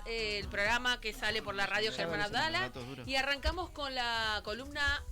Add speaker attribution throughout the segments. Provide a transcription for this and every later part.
Speaker 1: el programa que sale por la radio Germán Abdala. Y arrancamos con la columna.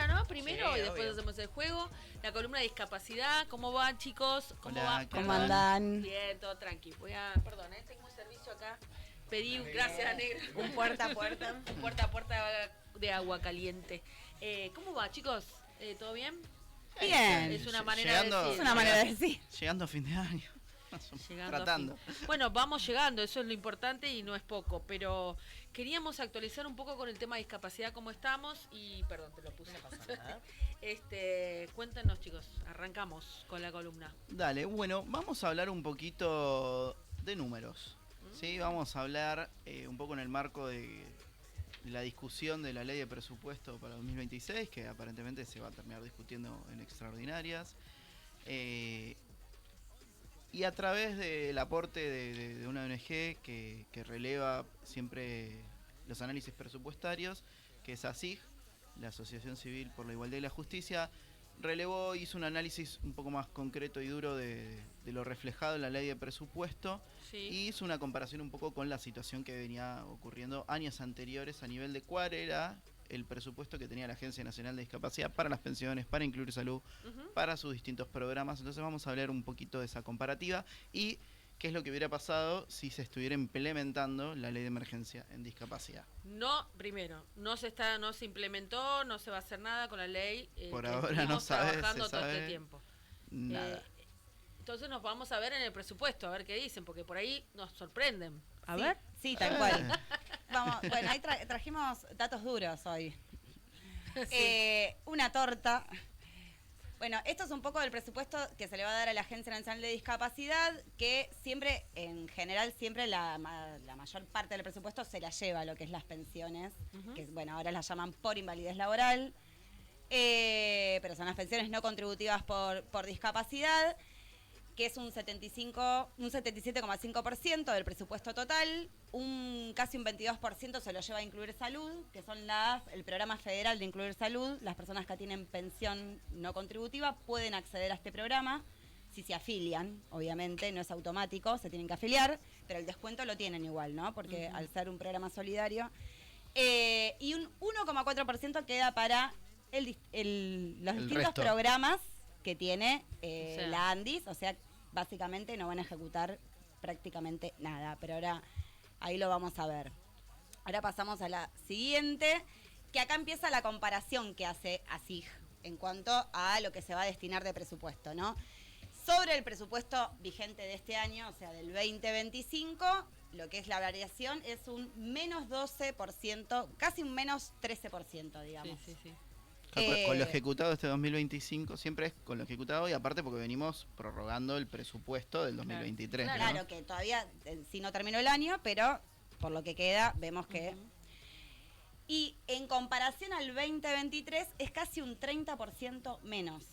Speaker 1: ¿No? Primero,
Speaker 2: sí,
Speaker 1: y después
Speaker 2: obvio.
Speaker 1: Hacemos el juego. La columna de discapacidad. ¿Cómo van, chicos?
Speaker 3: ¿Cómo andan?
Speaker 1: Bien, todo tranqui. Perdón, tengo un servicio acá. Pedí, gracias, negra.
Speaker 2: Un puerta a puerta.
Speaker 1: Un puerta a puerta de agua caliente. ¿Cómo va, chicos? ¿Todo bien?
Speaker 3: Bien.
Speaker 1: Es una manera de decir.
Speaker 3: Es una manera de decir.
Speaker 4: Llegando a fin de año. Tratando.
Speaker 1: Bueno, vamos llegando, eso es lo importante y no es poco, pero queríamos actualizar un poco con el tema de discapacidad, cómo estamos, y perdón, te lo puse.
Speaker 2: No pasa nada.
Speaker 1: Cuéntanos, chicos, arrancamos con la columna.
Speaker 4: Dale, bueno, vamos a hablar un poquito de números. Sí, vamos a hablar un poco en el marco de la discusión de la ley de presupuesto para 2026, que aparentemente se va a terminar discutiendo en extraordinarias. Y a través del aporte de una ONG que releva siempre los análisis presupuestarios, que es ASIG, la Asociación Civil por la Igualdad y la Justicia, hizo un análisis un poco más concreto y duro de lo reflejado en la ley de presupuesto,
Speaker 1: sí.
Speaker 4: Y hizo una comparación un poco con la situación que venía ocurriendo años anteriores a nivel de cuál era el presupuesto que tenía la Agencia Nacional de Discapacidad para las pensiones, para incluir salud, para sus distintos programas. Entonces vamos a hablar un poquito de esa comparativa y qué es lo que hubiera pasado si se estuviera implementando la ley de emergencia en discapacidad.
Speaker 1: No se implementó, no se va a hacer nada con la ley.
Speaker 4: Por ahora no
Speaker 1: trabajando
Speaker 4: se
Speaker 1: todo
Speaker 4: sabe
Speaker 1: este tiempo.
Speaker 4: Nada.
Speaker 1: Entonces nos vamos a ver en el presupuesto, a ver qué dicen, porque por ahí nos sorprenden.
Speaker 3: A ver. Sí, tal cual. Vamos, bueno, ahí trajimos datos duros hoy.
Speaker 1: Sí.
Speaker 3: Una torta. Bueno, esto es un poco del presupuesto que se le va a dar a la Agencia Nacional de Discapacidad, que siempre, en general, siempre la mayor parte del presupuesto se la lleva lo que es las pensiones, que bueno, ahora las llaman por invalidez laboral, pero son las pensiones no contributivas por discapacidad, que es un 77,5% del presupuesto total, casi un 22% se lo lleva a Incluir Salud, que son el programa federal de Incluir Salud. Las personas que tienen pensión no contributiva pueden acceder a este programa si se afilian, obviamente, no es automático, se tienen que afiliar, pero el descuento lo tienen igual, ¿no? Porque al ser un programa solidario. Y un 1,4% queda para los distintos
Speaker 4: resto.
Speaker 3: Programas que tiene la ANDIS, o sea, básicamente no van a ejecutar prácticamente nada, pero ahora ahí lo vamos a ver. Ahora pasamos a la siguiente, que acá empieza la comparación que hace ASIG en cuanto a lo que se va a destinar de presupuesto, ¿no? Sobre el presupuesto vigente de este año, o sea, del 2025, lo que es la variación es un menos 12%, casi un menos 13%, digamos.
Speaker 1: Sí.
Speaker 4: Con lo ejecutado este 2025, siempre es con lo ejecutado y aparte porque venimos prorrogando el presupuesto del 2023.
Speaker 3: Claro,
Speaker 4: ¿no?
Speaker 3: que todavía sí no terminó el año, pero por lo que queda vemos que... Y en comparación al 2023 es casi un 30% menos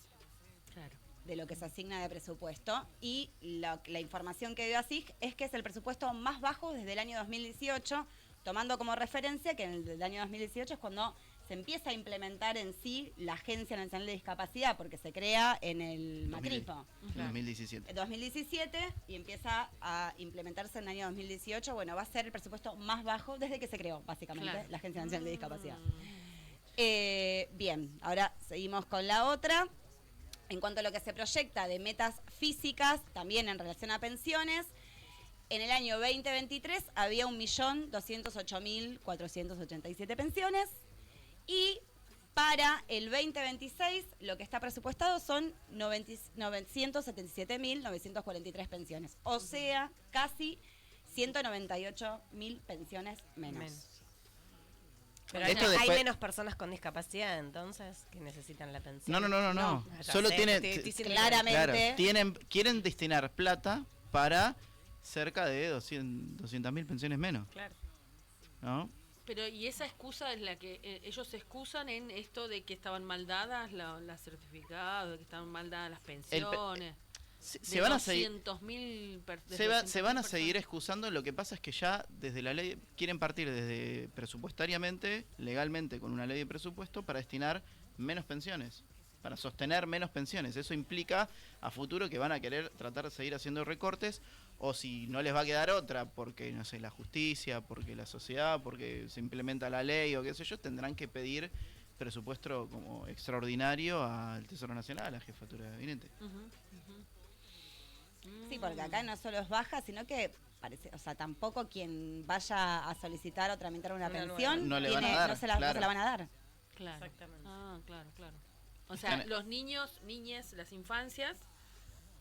Speaker 3: de lo que se asigna de presupuesto. Y la información que dio ASIG es que es el presupuesto más bajo desde el año 2018, tomando como referencia que en el año 2018 es cuando se empieza a implementar en sí la Agencia Nacional de Discapacidad, porque se crea en el Macrifo.
Speaker 4: 2017.
Speaker 3: 2017 y empieza a implementarse en el año 2018. Bueno, va a ser el presupuesto más bajo desde que se creó, básicamente, la Agencia Nacional de Discapacidad. Bien, ahora seguimos con la otra. En cuanto a lo que se proyecta de metas físicas, también en relación a pensiones, en el año 2023 había 1.208.487 pensiones. Y para el 2026 lo que está presupuestado son 977.943 pensiones. O sea, casi 198.000 pensiones menos.
Speaker 2: Pero
Speaker 4: Esto
Speaker 2: hay
Speaker 4: después...
Speaker 2: menos personas con discapacidad, entonces, que necesitan la pensión.
Speaker 4: No. Solo
Speaker 3: claramente.
Speaker 4: Quieren destinar plata para cerca de 200.000 pensiones menos.
Speaker 2: Claro.
Speaker 4: ¿No?
Speaker 1: Pero y esa excusa es la que ellos se excusan en esto de que estaban mal dadas las certificados, de que estaban mal dadas las pensiones.
Speaker 4: Se van a seguir
Speaker 1: 200.000
Speaker 4: se van a seguir excusando. Lo que pasa es que ya desde la ley quieren partir desde presupuestariamente, legalmente con una ley de presupuesto para destinar menos pensiones. para sostener menos pensiones. Eso implica a futuro que van a querer tratar de seguir haciendo recortes, o si no les va a quedar otra, porque, no sé, la justicia, porque la sociedad, porque se implementa la ley o qué sé yo, tendrán que pedir presupuesto como extraordinario al Tesoro Nacional, a la jefatura de gabinete.
Speaker 3: Sí, porque acá no solo es baja, sino que parece, o sea, tampoco quien vaya a solicitar o tramitar una pensión
Speaker 4: no le van a dar,
Speaker 3: no se la van a dar.
Speaker 1: Claro.
Speaker 2: Exactamente.
Speaker 1: Claro. O sea, los niños, niñes, las infancias,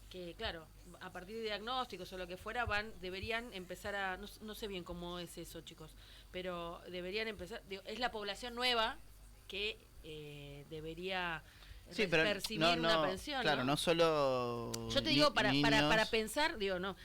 Speaker 1: que claro, a partir de diagnósticos o lo que fuera, deberían empezar a, no sé bien cómo es eso, chicos, pero deberían empezar, es la población nueva que debería percibir una pensión.
Speaker 4: Claro, no solo.
Speaker 1: Yo te digo, para pensar, no.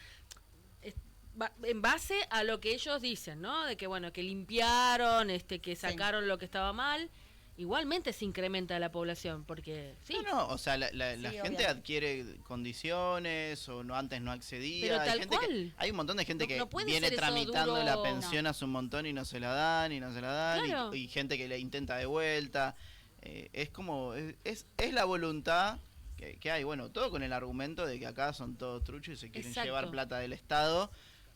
Speaker 1: En base a lo que ellos dicen, ¿no? De que, bueno, que limpiaron, que sacaron lo que estaba mal. Igualmente se incrementa la población, porque sí.
Speaker 4: No, o sea, la gente adquiere condiciones o antes no accedía.
Speaker 1: Pero
Speaker 4: hay gente
Speaker 1: cual.
Speaker 4: Hay un montón de gente que viene
Speaker 1: ser
Speaker 4: tramitando
Speaker 1: duro.
Speaker 4: la pensión hace un montón y no se la dan,
Speaker 1: Claro.
Speaker 4: y gente que le intenta de vuelta. Es como, es la voluntad que hay, bueno, todo con el argumento de que acá son todos truchos y se quieren llevar plata del Estado.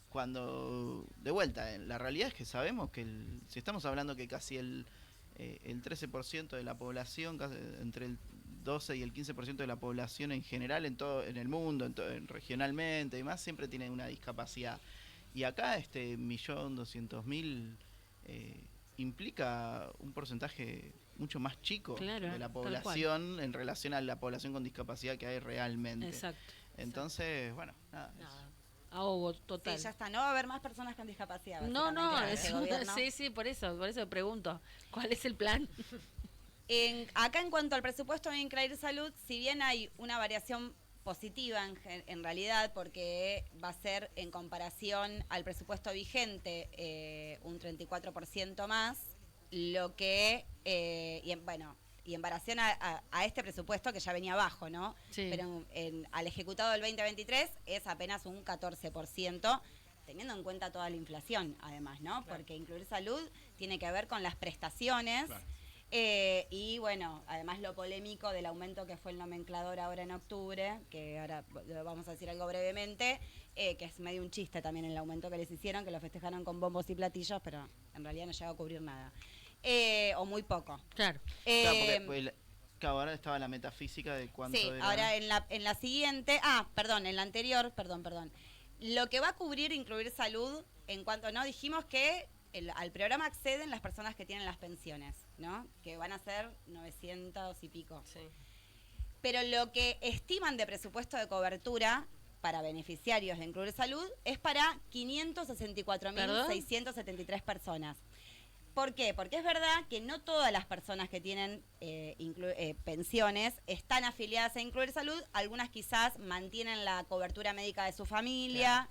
Speaker 4: Cuando, de vuelta, la realidad es que sabemos que si estamos hablando que casi el 13% de la población, entre el 12 y el 15% de la población en general en el mundo, regionalmente y más, siempre tiene una discapacidad. Y acá 1.200.000 implica un porcentaje mucho más chico de la población en relación a la población con discapacidad que hay realmente.
Speaker 1: Exacto.
Speaker 4: Entonces, bueno, nada.
Speaker 1: Ahogo total.
Speaker 3: Sí, ya está, no va a haber más personas con discapacidad.
Speaker 1: No, sí, por eso pregunto, ¿cuál es el plan?
Speaker 3: Acá en cuanto al presupuesto de Increíble Salud, si bien hay una variación positiva en realidad, porque va a ser en comparación al presupuesto vigente un 34% más, lo que, y en comparación a este presupuesto que ya venía bajo, ¿no?
Speaker 1: Sí.
Speaker 3: Pero al ejecutado del 2023 es apenas un 14%, teniendo en cuenta toda la inflación, además, ¿no? Claro. Porque Incluir Salud tiene que ver con las prestaciones. Claro. Y bueno, además lo polémico del aumento que fue el nomenclador ahora en octubre, que ahora vamos a decir algo brevemente, que es medio un chiste también el aumento que les hicieron, que lo festejaron con bombos y platillos, pero en realidad no llegó a cubrir nada. O muy poco.
Speaker 1: Claro.
Speaker 4: Porque ahora estaba la metafísica de cuánto
Speaker 3: sí,
Speaker 4: era.
Speaker 3: Ahora en la siguiente, en la anterior, perdón. Lo que va a cubrir Incluir Salud, en cuanto, ¿no? Dijimos que al programa acceden las personas que tienen las pensiones, ¿no? Que van a ser 900 y pico.
Speaker 2: Sí.
Speaker 3: Pero lo que estiman de presupuesto de cobertura para beneficiarios de Incluir Salud es para 564.673 personas. ¿Por qué? Porque es verdad que no todas las personas que tienen pensiones están afiliadas a Incluir Salud, algunas quizás mantienen la cobertura médica de su familia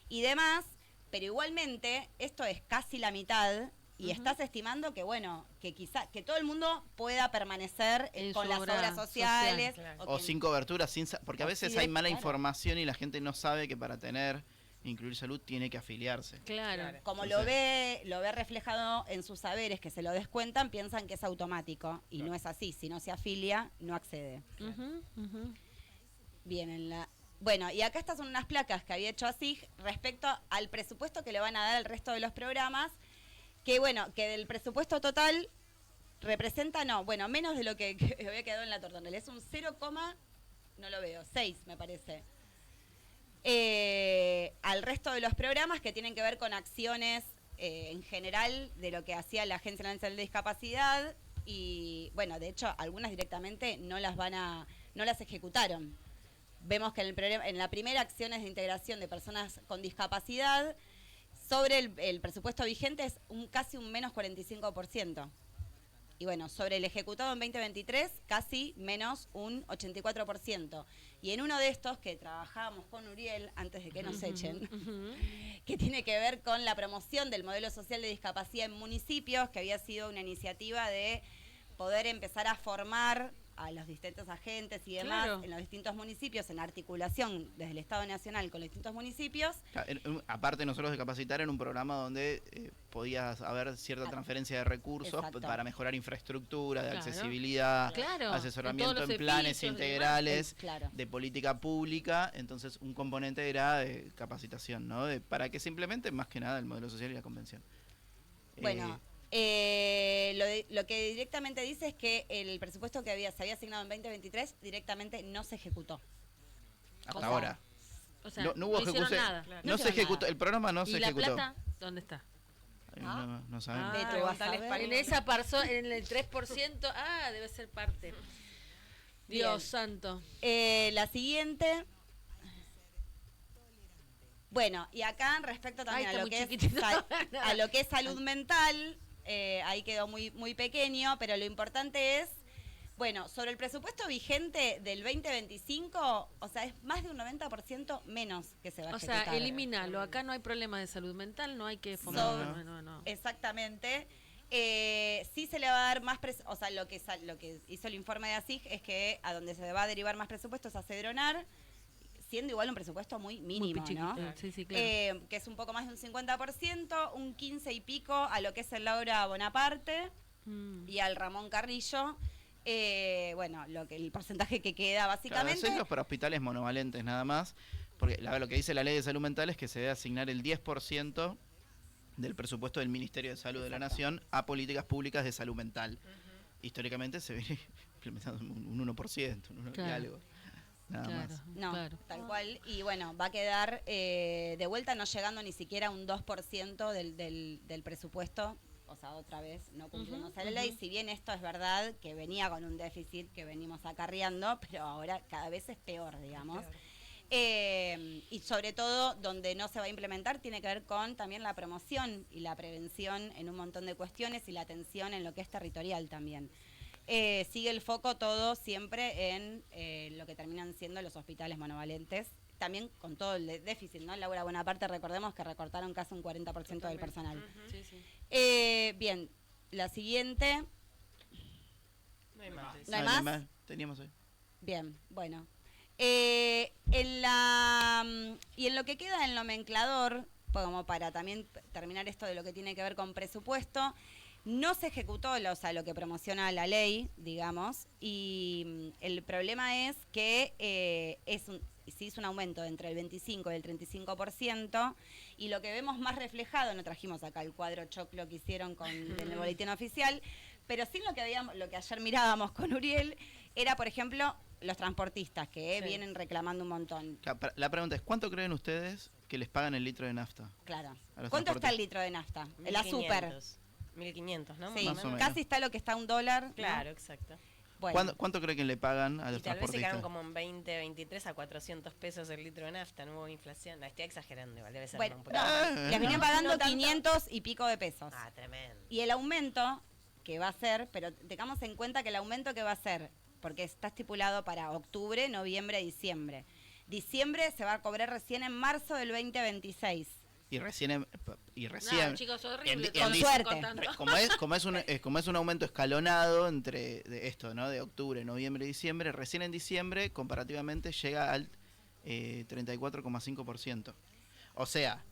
Speaker 3: y demás, pero igualmente esto es casi la mitad y estás estimando que, bueno, que quizás que todo el mundo pueda permanecer con las obras sociales.
Speaker 2: Claro.
Speaker 4: O sin cobertura, porque a veces hay mala información y la gente no sabe que para tener Incluir Salud tiene que afiliarse.
Speaker 1: Claro.
Speaker 3: Como lo ve reflejado en sus saberes que se lo descuentan, piensan que es automático y no es así. Si no se afilia, no accede. Bien, bueno, y acá estas son unas placas que había hecho ASIG respecto al presupuesto que le van a dar al resto de los programas, que bueno, que del presupuesto total representa, menos de lo que había quedado en la tortonel. Es un 6 me parece. Al resto de los programas que tienen que ver con acciones en general de lo que hacía la Agencia Nacional de Discapacidad y bueno, de hecho algunas directamente no las ejecutaron. Vemos que en la primera acciones de integración de personas con discapacidad sobre el presupuesto vigente es casi un menos 45%. Y bueno, sobre el ejecutado en 2023, casi menos un 84%. Y en uno de estos que trabajábamos con Uriel, antes de que nos echen, que tiene que ver con la promoción del modelo social de discapacidad en municipios, que había sido una iniciativa de poder empezar a formar a los distintos agentes y demás
Speaker 1: Claro.
Speaker 3: en los distintos municipios, en articulación desde el Estado Nacional con los distintos municipios.
Speaker 4: Aparte nosotros de capacitar en un programa donde podías haber cierta transferencia de recursos
Speaker 3: Exacto.
Speaker 4: para mejorar infraestructura, de
Speaker 1: Claro.
Speaker 4: accesibilidad,
Speaker 1: Claro,
Speaker 4: asesoramiento
Speaker 1: en todos
Speaker 4: en
Speaker 1: los
Speaker 4: planes
Speaker 1: edificios,
Speaker 4: integrales
Speaker 3: Claro.
Speaker 4: de política pública. Entonces un componente era de capacitación, ¿no? Para que se implemente más que nada el modelo social y la convención.
Speaker 3: Bueno, lo que directamente dice es que el presupuesto que se había asignado en 2023 directamente no se ejecutó.
Speaker 4: Hasta
Speaker 3: o sea,
Speaker 4: ahora.
Speaker 1: O sea,
Speaker 4: No hubo
Speaker 1: hicieron
Speaker 4: ejecución.
Speaker 1: nada.
Speaker 2: Claro.
Speaker 4: No
Speaker 3: No
Speaker 4: se
Speaker 3: hicieron
Speaker 4: ejecutó,
Speaker 3: nada.
Speaker 4: el programa no
Speaker 1: ¿Y
Speaker 4: se
Speaker 1: la
Speaker 4: ejecutó.
Speaker 1: plata dónde está?
Speaker 4: No sabemos.
Speaker 3: Vete, vas a
Speaker 2: preguntale
Speaker 3: ver.
Speaker 2: español.
Speaker 1: En esa en el 3%, debe ser parte. Dios
Speaker 3: Bien.
Speaker 1: santo.
Speaker 3: La siguiente. Bueno, y acá respecto también
Speaker 1: Ay,
Speaker 3: a,
Speaker 1: está
Speaker 3: lo que
Speaker 1: muy chiquitito.
Speaker 3: a lo que es salud mental, ahí quedó muy pequeño, pero lo importante es, bueno, sobre el presupuesto vigente del 2025, o sea, es más de un 90% menos que se va a
Speaker 1: O sea,
Speaker 3: ejecutar.
Speaker 1: elimínalo. Acá no hay problema de salud mental, no hay que
Speaker 3: Sobre-
Speaker 1: fomentar. No.
Speaker 3: Exactamente. Sí se le va a dar más, o sea, lo que hizo el informe de ASIG es que a donde se va a derivar más presupuestos a Cedronar, siendo igual un presupuesto muy mínimo,
Speaker 1: Muy
Speaker 3: ¿no?
Speaker 1: chiquito. Sí, claro.
Speaker 3: Que es un poco más de un 50%, un 15 y pico a lo que es el Laura Bonaparte y al Ramón Carrillo. Bueno, el porcentaje que queda
Speaker 4: Claro,
Speaker 3: básicamente.
Speaker 4: eso es para hospitales monovalentes nada más, porque lo que dice la ley de salud mental es que se debe asignar el 10% del presupuesto del Ministerio de Salud de la Nación a políticas públicas de salud mental. Históricamente se viene implementando un 1%, un 1 y
Speaker 1: Claro.
Speaker 4: algo, nada más.
Speaker 3: No,
Speaker 1: claro.
Speaker 3: tal cual. Y bueno, va a quedar de vuelta no llegando ni siquiera a un 2% del presupuesto. O sea, otra vez no cumpliéndose la ley. Si bien esto es verdad que venía con un déficit que venimos acarreando, pero ahora cada vez es peor, digamos. Y sobre todo, donde no se va a implementar, tiene que ver con también la promoción y la prevención en un montón de cuestiones y la atención en lo que es territorial también. Sigue el foco todo siempre en lo que terminan siendo los hospitales monovalentes, también con todo el déficit, ¿no? Laura Bonaparte, recordemos que recortaron casi un 40% del personal.
Speaker 1: Sí, sí.
Speaker 3: Bien, la siguiente.
Speaker 2: No hay más.
Speaker 3: ¿No hay
Speaker 4: No,
Speaker 3: más?
Speaker 4: Teníamos hoy.
Speaker 3: Bien, bueno. Y en lo que queda en nomenclador, como para también terminar esto de lo que tiene que ver con presupuesto, no se ejecutó lo que promociona la ley, digamos, y el problema es que se hizo un aumento de entre el 25 y el 35%, y lo que vemos más reflejado, no trajimos acá el cuadro choclo que hicieron con el boletín oficial, pero sí lo que ayer mirábamos con Uriel, era, por ejemplo, los transportistas, que vienen reclamando un montón.
Speaker 4: La pregunta es, ¿cuánto creen ustedes que les pagan el litro de nafta?
Speaker 3: Claro.
Speaker 4: A los
Speaker 3: ¿Cuánto está
Speaker 4: transportistas.
Speaker 3: el litro de nafta? La super.
Speaker 2: 1.500, ¿no?
Speaker 3: Sí,
Speaker 4: Más o menos.
Speaker 3: casi está lo que está $1. ¿no?
Speaker 2: Claro, exacto.
Speaker 3: Bueno,
Speaker 4: ¿Cuánto creen que le pagan a
Speaker 2: Y
Speaker 4: los
Speaker 2: tal vez se
Speaker 4: transportistas?
Speaker 2: quedan como en 20, 23 a 400 pesos el litro de nafta, no hubo inflación. La estoy exagerando igual, debe ser
Speaker 3: bueno,
Speaker 2: un poquito.
Speaker 3: no, les venían pagando
Speaker 2: No tanto.
Speaker 3: 500 y pico de pesos.
Speaker 2: Ah, tremendo.
Speaker 3: Y el aumento que va a ser, pero tengamos en cuenta que el aumento que va a ser, porque está estipulado para octubre, noviembre, diciembre. Diciembre se va a cobrar recién en marzo del 2026.
Speaker 4: Y recién...
Speaker 1: No, chicos, horrible.
Speaker 4: en
Speaker 1: todo
Speaker 3: Con
Speaker 1: eso
Speaker 3: suerte.
Speaker 1: contando.
Speaker 4: Como es un aumento escalonado entre de esto, ¿no? De octubre, noviembre y diciembre, recién en diciembre, comparativamente, llega al 34,5%. O sea,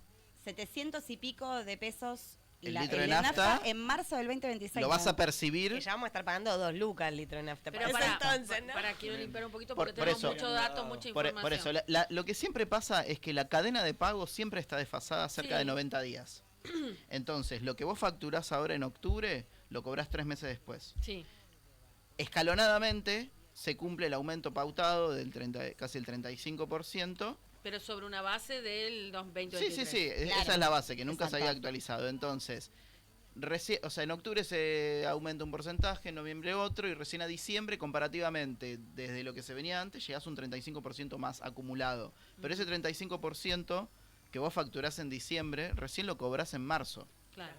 Speaker 3: 700 y pico de pesos
Speaker 4: El
Speaker 3: la-
Speaker 4: litro de
Speaker 3: el
Speaker 4: nafta
Speaker 3: en marzo del 2026.
Speaker 4: lo vas a
Speaker 3: ¿no?
Speaker 4: percibir...
Speaker 2: Que ya vamos a estar pagando 2 lucas el litro de nafta.
Speaker 1: Pero
Speaker 2: para ese
Speaker 1: para,
Speaker 2: entonces, ¿no?
Speaker 1: quiero limpiar un poquito
Speaker 4: Por-
Speaker 1: porque
Speaker 4: por
Speaker 1: tenemos
Speaker 4: eso-
Speaker 1: muchos datos, mucha información.
Speaker 4: Por eso, lo que siempre pasa es que la cadena de pago siempre está desfasada cerca
Speaker 1: Sí.
Speaker 4: de 90 días. Entonces, lo que vos facturás ahora en octubre, lo cobrás 3 meses después.
Speaker 1: Sí.
Speaker 4: Escalonadamente, se cumple el aumento pautado del casi el 35%.
Speaker 1: Pero sobre una base del 2023.
Speaker 4: Sí,
Speaker 3: Claro.
Speaker 4: esa es la base, que nunca se había
Speaker 3: Exacto.
Speaker 4: actualizado. Entonces, en octubre se aumenta un porcentaje, en noviembre otro, y recién a diciembre, comparativamente, desde lo que se venía antes, llegás a un 35% más acumulado. Pero ese 35% que vos facturás en diciembre, recién lo cobrás en marzo.
Speaker 1: Claro.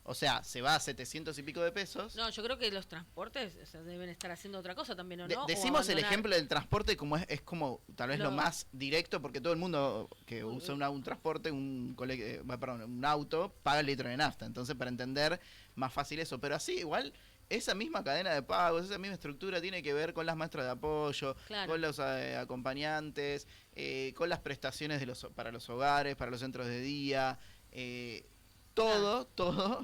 Speaker 4: O sea, se va a 700 y pico de pesos.
Speaker 1: No, yo creo que los transportes deben estar haciendo otra cosa también, ¿o no? O
Speaker 4: Decimos el
Speaker 1: abandonar.
Speaker 4: ejemplo del transporte como es como tal vez lo más directo, porque todo el mundo que usa un transporte, un auto, paga el litro de nafta. Entonces, para entender más fácil eso. Pero así, igual, esa misma cadena de pagos, esa misma estructura tiene que ver con las maestras de apoyo,
Speaker 1: Claro.
Speaker 4: con los acompañantes, con las prestaciones para los hogares, para los centros de día. Todo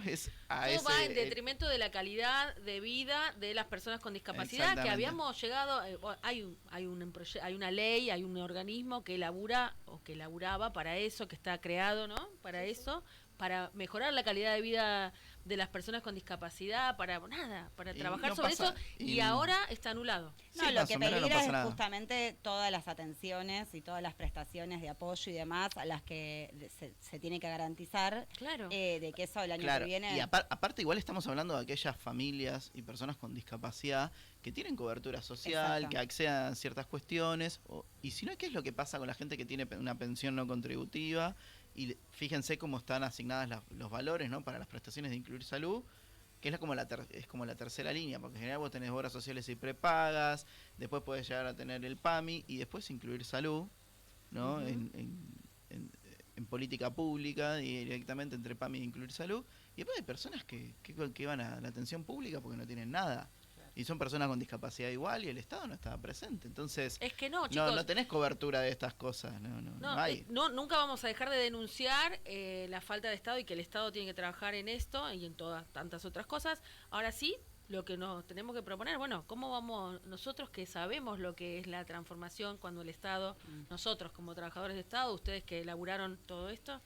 Speaker 4: es a
Speaker 1: Todo va en detrimento de la calidad de vida de las personas con discapacidad, que
Speaker 4: Exactamente.
Speaker 1: habíamos llegado, hay una ley, hay un organismo que elabora o que elaboraba para eso, que está creado, ¿no? Para eso, para mejorar la calidad de vida de las personas con discapacidad, para
Speaker 4: Y
Speaker 1: trabajar
Speaker 4: no
Speaker 1: sobre
Speaker 4: pasa-
Speaker 1: eso, y
Speaker 4: y-
Speaker 1: ahora está anulado.
Speaker 3: No,
Speaker 4: Sí,
Speaker 3: lo
Speaker 4: más
Speaker 3: que
Speaker 4: o menos no
Speaker 3: peligra
Speaker 4: pasa
Speaker 3: es
Speaker 4: nada.
Speaker 3: justamente todas las atenciones y todas las prestaciones de apoyo y demás a las que se tiene que garantizar,
Speaker 1: Claro.
Speaker 3: de que eso el año
Speaker 4: Claro,
Speaker 3: que viene...
Speaker 4: y aparte igual estamos hablando de aquellas familias y personas con discapacidad que tienen cobertura social,
Speaker 3: Exacto.
Speaker 4: que accedan a ciertas cuestiones, y si no, ¿qué es lo que pasa con la gente que tiene una pensión no contributiva? Y fíjense cómo están asignadas los valores, ¿no? Para las prestaciones de Incluir Salud, que es como la tercera línea, porque en general vos tenés obras sociales y prepagas, después podés llegar a tener el PAMI y después Incluir Salud, ¿no?
Speaker 1: Ujú.
Speaker 4: En política pública, y directamente entre PAMI e Incluir Salud. Y después hay personas que van a la atención pública porque no tienen nada. Y son personas con discapacidad igual y el Estado no estaba presente. Entonces,
Speaker 1: Es que no, chicos.
Speaker 4: no tenés cobertura de estas cosas. No hay.
Speaker 1: Nunca vamos a dejar de denunciar la falta de Estado y que el Estado tiene que trabajar en esto y en todas tantas otras cosas. Ahora sí, lo que nos tenemos que proponer, bueno, ¿cómo vamos nosotros que sabemos lo que es la transformación cuando el Estado, nosotros como trabajadores de Estado, ustedes que elaboraron todo esto,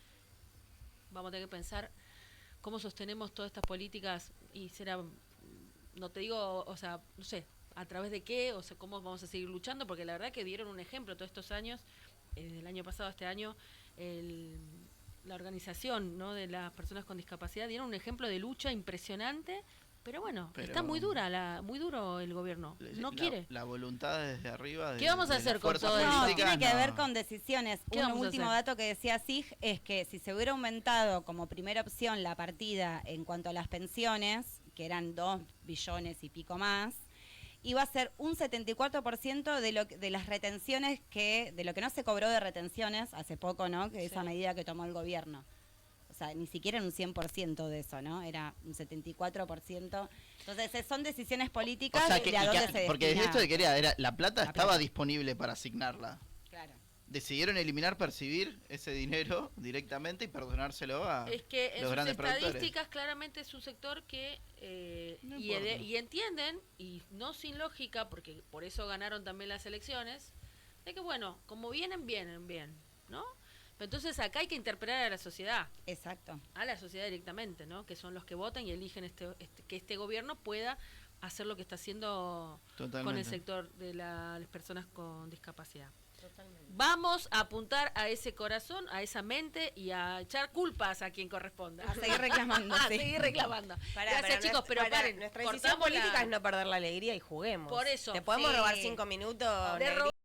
Speaker 1: vamos a tener que pensar cómo sostenemos todas estas políticas y será, no te digo, o sea, no sé, a través de qué, o sea, cómo vamos a seguir luchando, porque la verdad que dieron un ejemplo todos estos años, desde el año pasado a este año, la organización, ¿no?, de las personas con discapacidad dieron un ejemplo de lucha impresionante, pero bueno, está muy duro el gobierno, no quiere.
Speaker 4: La voluntad desde arriba.
Speaker 1: ¿Qué vamos a hacer con todo
Speaker 3: No,
Speaker 1: eso?
Speaker 3: tiene que ver con decisiones.
Speaker 1: ¿Qué
Speaker 3: Un
Speaker 1: vamos a
Speaker 3: último
Speaker 1: hacer?
Speaker 3: dato que decía SIG es que si se hubiera aumentado como primera opción la partida en cuanto a las pensiones, que eran 2 billones y pico más, iba a ser un 74% de las retenciones de lo que no se cobró de retenciones hace poco, ¿no? Que esa medida que tomó el gobierno. O sea, ni siquiera en un 100% de eso, ¿no? Era un 74%. Entonces, son decisiones políticas de a dónde se
Speaker 4: porque
Speaker 3: destina.
Speaker 4: esto de quería era la plata
Speaker 3: La
Speaker 4: estaba
Speaker 3: plata.
Speaker 4: disponible para asignarla.
Speaker 3: Claro.
Speaker 4: Decidieron percibir ese dinero directamente y perdonárselo a
Speaker 1: Es que en
Speaker 4: los
Speaker 1: sus
Speaker 4: grandes productores.
Speaker 1: estadísticas claramente es un sector que
Speaker 4: No
Speaker 1: y
Speaker 4: importa.
Speaker 1: entienden, y no sin lógica, porque por eso ganaron también las elecciones, de que bueno, como vienen, ¿no? Pero entonces acá hay que interpelar a la sociedad,
Speaker 3: Exacto.
Speaker 1: a la sociedad directamente, ¿no? Que son los que votan y eligen que este gobierno pueda hacer lo que está haciendo con el
Speaker 4: Totalmente.
Speaker 1: sector de las personas con discapacidad. Vamos a apuntar a ese corazón, a esa mente y a echar culpas a quien corresponda.
Speaker 3: A seguir reclamando,
Speaker 1: A
Speaker 3: sí.
Speaker 1: seguir reclamando.
Speaker 2: Pará,
Speaker 1: Gracias, chicos, pero paren.
Speaker 2: Nuestra decisión
Speaker 1: cortamos
Speaker 2: política es no perder la alegría y juguemos.
Speaker 1: Por eso.
Speaker 2: Te podemos
Speaker 3: Sí.
Speaker 2: robar 5 minutos.
Speaker 1: Le
Speaker 2: Negri.